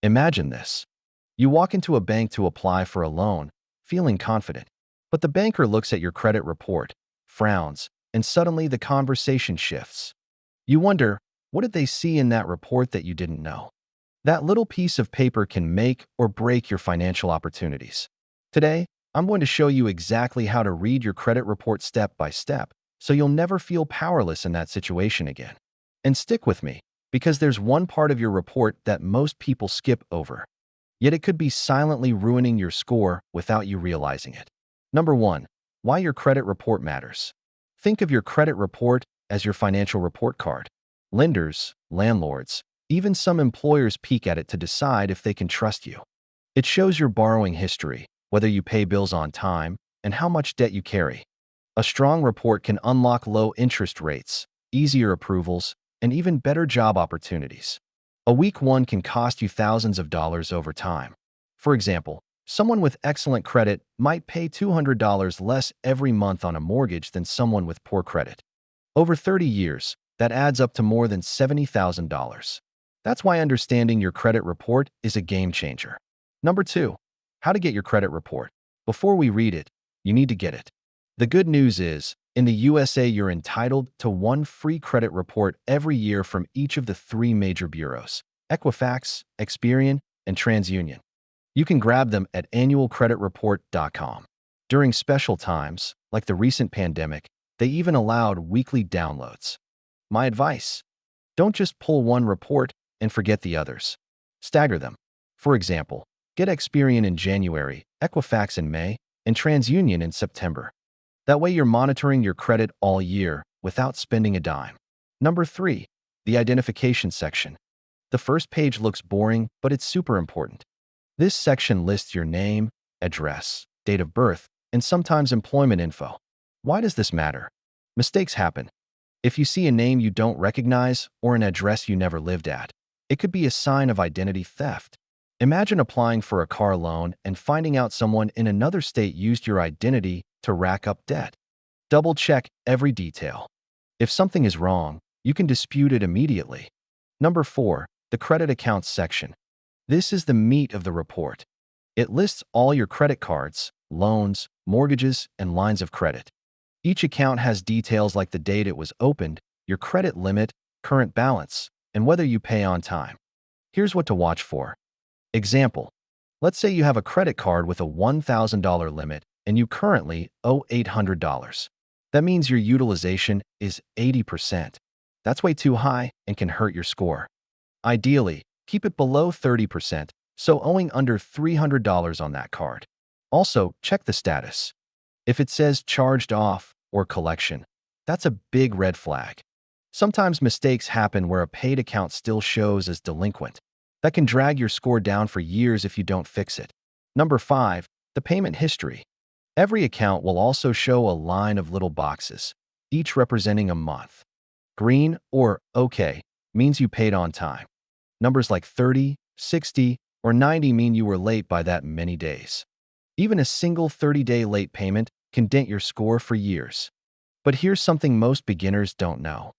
Imagine this. You walk into a bank to apply for a loan, feeling confident. But the banker looks at your credit report, frowns, and suddenly the conversation shifts. You wonder, what did they see in that report that you didn't know? That little piece of paper can make or break your financial opportunities. Today, I'm going to show you exactly how to read your credit report step by step, so you'll never feel powerless in that situation again. And stick with me, because there's one part of your report that most people skip over. Yet it could be silently ruining your score without you realizing it. Number 1. Why your credit report matters. Think of your credit report as your financial report card. Lenders, landlords, even some employers peek at it to decide if they can trust you. It shows your borrowing history, whether you pay bills on time, and how much debt you carry. A strong report can unlock low interest rates, easier approvals, and even better job opportunities. A weak one can cost you thousands of dollars over time. For example, someone with excellent credit might pay $200 less every month on a mortgage than someone with poor credit. Over 30 years, that adds up to more than $70,000. That's why understanding your credit report is a game changer. Number 2. How to get your credit report. Before we read it, you need to get it. The good news is, in the USA, you're entitled to one free credit report every year from each of the three major bureaus: Equifax, Experian, and TransUnion. You can grab them at annualcreditreport.com. During special times, like the recent pandemic, they even allowed weekly downloads. My advice: don't just pull one report and forget the others. Stagger them. For example, get Experian in January, Equifax in May, and TransUnion in September. That way you're monitoring your credit all year without spending a dime. Number 3. The identification section. The first page looks boring, but it's super important. This section lists your name, address, date of birth, and sometimes employment info. Why does this matter? Mistakes happen. If you see a name you don't recognize or an address you never lived at, it could be a sign of identity theft. Imagine applying for a car loan and finding out someone in another state used your identity to rack up debt. Double-check every detail. If something is wrong, you can dispute it immediately. Number 4. The credit accounts section. This is the meat of the report. It lists all your credit cards, loans, mortgages, and lines of credit. Each account has details like the date it was opened, your credit limit, current balance, and whether you pay on time. Here's what to watch for. Example: let's say you have a credit card with a $1,000 limit and you currently owe $800. That means your utilization is 80%. That's way too high and can hurt your score. Ideally, keep it below 30%, so owing under $300 on that card. Also, check the status. If it says charged off or collection, that's a big red flag. Sometimes mistakes happen where a paid account still shows as delinquent. That can drag your score down for years if you don't fix it. Number 5. The payment history. Every account will also show a line of little boxes, each representing a month. Green, or OK, means you paid on time. Numbers like 30, 60, or 90 mean you were late by that many days. Even a single 30-day late payment can dent your score for years. But here's something most beginners don't know.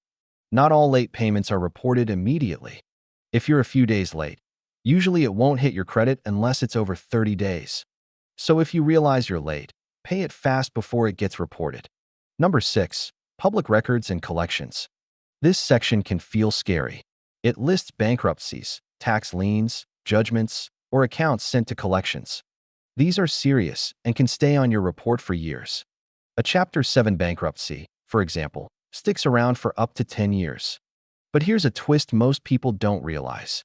Not all late payments are reported immediately. If you're a few days late, usually it won't hit your credit unless it's over 30 days. So if you realize you're late, pay it fast before it gets reported. Number 6. Public records and collections. This section can feel scary. It lists bankruptcies, tax liens, judgments, or accounts sent to collections. These are serious and can stay on your report for years. A Chapter 7 bankruptcy, for example, sticks around for up to 10 years. But here's a twist most people don't realize.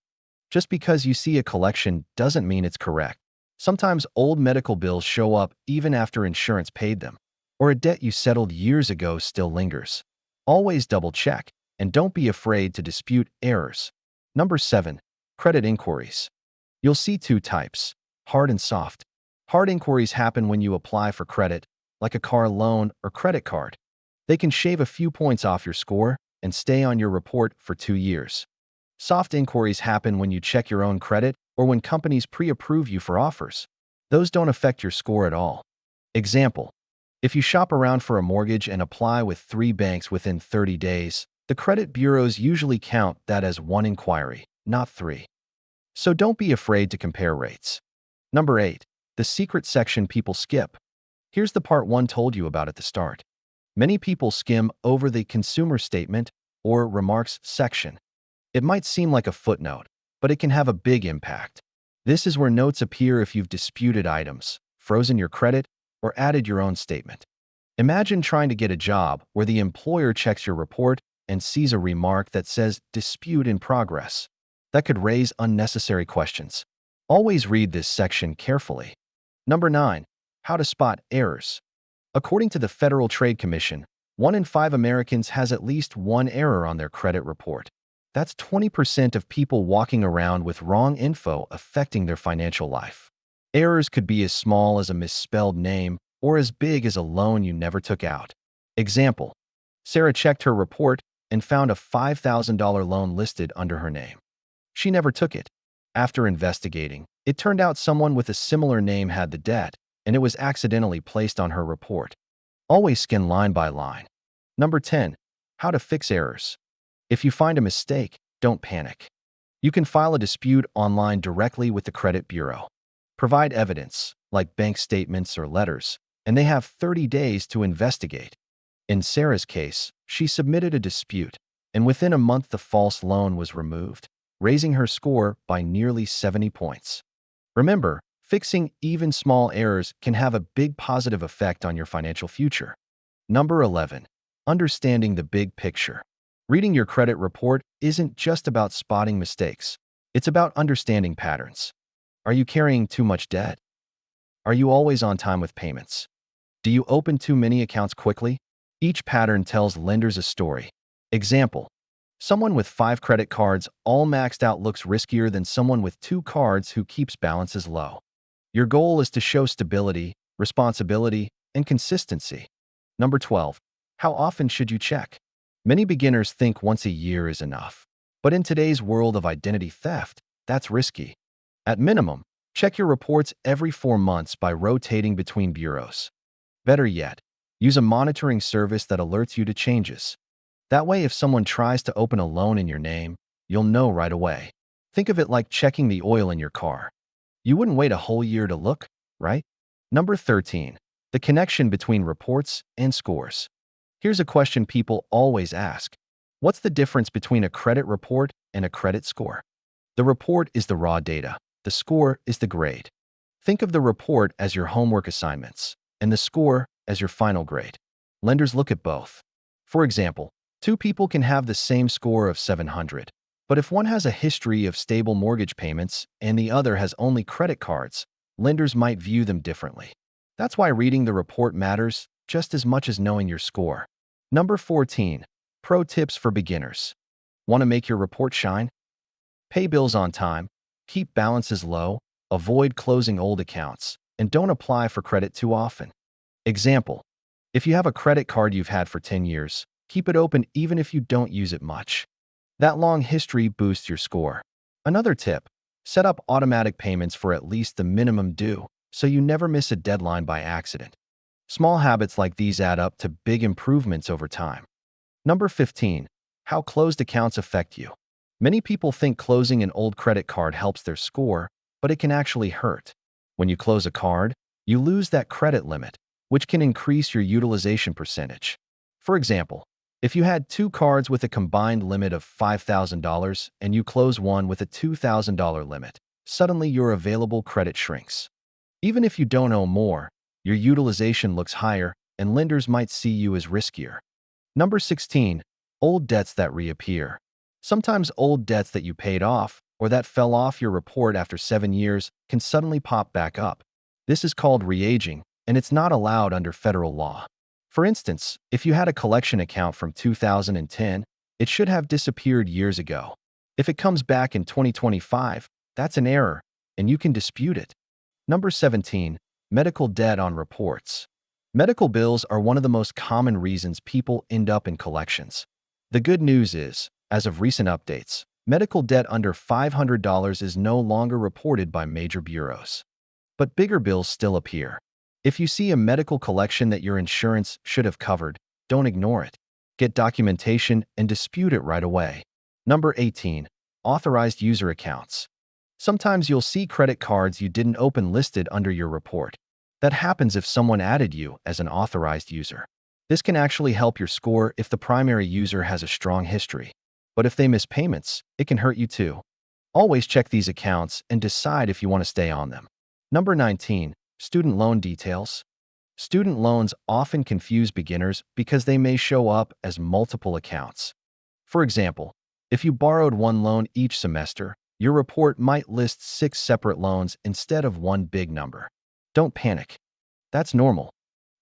Just because you see a collection doesn't mean it's correct. Sometimes old medical bills show up even after insurance paid them, or a debt you settled years ago still lingers. Always double-check, and don't be afraid to dispute errors. Number 7. Credit inquiries. You'll see two types: hard and soft. Hard inquiries happen when you apply for credit, like a car loan or credit card. They can shave a few points off your score and stay on your report for 2 years. Soft inquiries happen when you check your own credit or when companies pre-approve you for offers. Those don't affect your score at all. Example: if you shop around for a mortgage and apply with 3 banks within 30 days, the credit bureaus usually count that as one inquiry, not 3. So don't be afraid to compare rates. Number 8. The secret section people skip. Here's the part one told you about at the start. Many people skim over the consumer statement or remarks section. It might seem like a footnote, but it can have a big impact. This is where notes appear if you've disputed items, frozen your credit, or added your own statement. Imagine trying to get a job where the employer checks your report and sees a remark that says dispute in progress. That could raise unnecessary questions. Always read this section carefully. Number 9. How to spot errors. According to the Federal Trade Commission, 1 in 5 Americans has at least one error on their credit report. That's 20% of people walking around with wrong info affecting their financial life. Errors could be as small as a misspelled name or as big as a loan you never took out. Example: Sarah checked her report and found a $5,000 loan listed under her name. She never took it. After investigating, it turned out someone with a similar name had the debt, and it was accidentally placed on her report. Always scan line by line. Number 10. How to fix errors. If you find a mistake, don't panic. You can file a dispute online directly with the credit bureau. Provide evidence, like bank statements or letters, and they have 30 days to investigate. In Sarah's case, she submitted a dispute, and within a month the false loan was removed, raising her score by nearly 70 points. Remember, fixing even small errors can have a big positive effect on your financial future. Number 11. Understanding the big picture. Reading your credit report isn't just about spotting mistakes. It's about understanding patterns. Are you carrying too much debt? Are you always on time with payments? Do you open too many accounts quickly? Each pattern tells lenders a story. Example: someone with 5 credit cards all maxed out looks riskier than someone with 2 cards who keeps balances low. Your goal is to show stability, responsibility, and consistency. Number 12. How often should you check? Many beginners think once a year is enough. But in today's world of identity theft, that's risky. At minimum, check your reports every 4 months by rotating between bureaus. Better yet, use a monitoring service that alerts you to changes. That way, if someone tries to open a loan in your name, you'll know right away. Think of it like checking the oil in your car. You wouldn't wait a whole year to look, right? Number 13. The connection between reports and scores. Here's a question people always ask. What's the difference between a credit report and a credit score? The report is the raw data. The score is the grade. Think of the report as your homework assignments, and the score as your final grade. Lenders look at both. For example, 2 people can have the same score of 700, but if one has a history of stable mortgage payments and the other has only credit cards, lenders might view them differently. That's why reading the report matters just as much as knowing your score. Number 14. Pro tips for beginners. Want to make your report shine? Pay bills on time, keep balances low, avoid closing old accounts, and don't apply for credit too often. Example: if you have a credit card you've had for 10 years, keep it open even if you don't use it much. That long history boosts your score. Another tip: set up automatic payments for at least the minimum due, so you never miss a deadline by accident. Small habits like these add up to big improvements over time. Number 15. How closed accounts affect you. Many people think closing an old credit card helps their score, but it can actually hurt. When you close a card, you lose that credit limit, which can increase your utilization percentage. For example, if you had 2 cards with a combined limit of $5,000 and you close one with a $2,000 limit, suddenly your available credit shrinks. Even if you don't owe more, your utilization looks higher and lenders might see you as riskier. Number 16. Old debts that reappear. Sometimes old debts that you paid off or that fell off your report after 7 years can suddenly pop back up. This is called re-aging, and it's not allowed under federal law. For instance, if you had a collection account from 2010, it should have disappeared years ago. If it comes back in 2025, that's an error, and you can dispute it. Number 17. Medical debt on reports. Medical bills are one of the most common reasons people end up in collections. The good news is, as of recent updates, medical debt under $500 is no longer reported by major bureaus. But bigger bills still appear. If you see a medical collection that your insurance should have covered, don't ignore it. Get documentation and dispute it right away. Number 18. Authorized user accounts. Sometimes you'll see credit cards you didn't open listed under your report. That happens if someone added you as an authorized user. This can actually help your score if the primary user has a strong history. But if they miss payments, it can hurt you too. Always check these accounts and decide if you want to stay on them. Number 19. Student loan details. Student loans often confuse beginners because they may show up as multiple accounts. For example, if you borrowed one loan each semester, your report might list 6 separate loans instead of one big number. Don't panic. That's normal.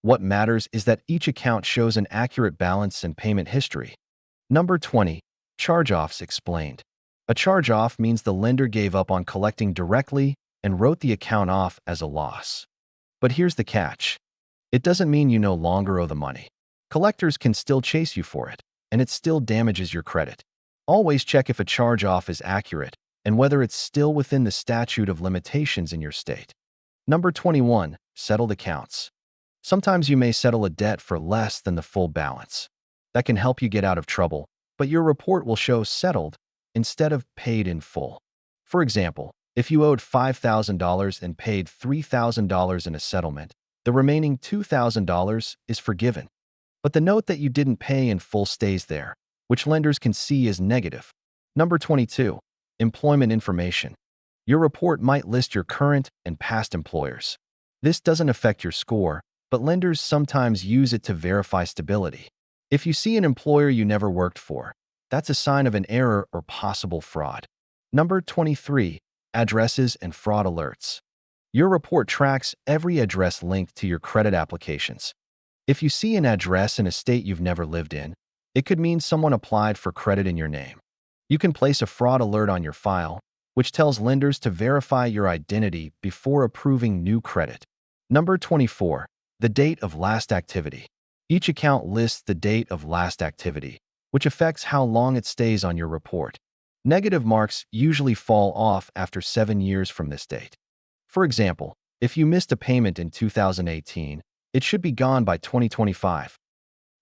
What matters is that each account shows an accurate balance and payment history. Number 20. Charge-offs explained. A charge-off means the lender gave up on collecting directly and wrote the account off as a loss. But here's the catch. It doesn't mean you no longer owe the money. Collectors can still chase you for it, and it still damages your credit. Always check if a charge-off is accurate and whether it's still within the statute of limitations in your state. Number 21. Settled accounts. Sometimes you may settle a debt for less than the full balance. That can help you get out of trouble, but your report will show settled instead of paid in full. For example, if you owed $5,000 and paid $3,000 in a settlement, the remaining $2,000 is forgiven. But the note that you didn't pay in full stays there, which lenders can see as negative. Number 22. Employment information. Your report might list your current and past employers. This doesn't affect your score, but lenders sometimes use it to verify stability. If you see an employer you never worked for, that's a sign of an error or possible fraud. Number 23. Addresses and fraud alerts. Your report tracks every address linked to your credit applications. If you see an address in a state you've never lived in, it could mean someone applied for credit in your name. You can place a fraud alert on your file, which tells lenders to verify your identity before approving new credit. Number 24. The date of last activity. Each account lists the date of last activity, which affects how long it stays on your report. Negative marks usually fall off after 7 years from this date. For example, if you missed a payment in 2018, it should be gone by 2025.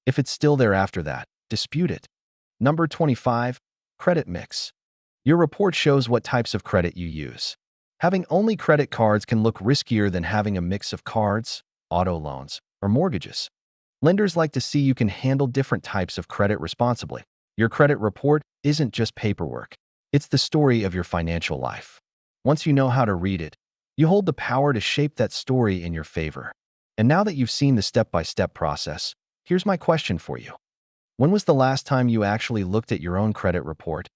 If it's still there after that, dispute it. Number 25. Credit mix. Your report shows what types of credit you use. Having only credit cards can look riskier than having a mix of cards, auto loans, or mortgages. Lenders like to see you can handle different types of credit responsibly. Your credit report isn't just paperwork. It's the story of your financial life. Once you know how to read it, you hold the power to shape that story in your favor. And now that you've seen the step-by-step process, here's my question for you. When was the last time you actually looked at your own credit report?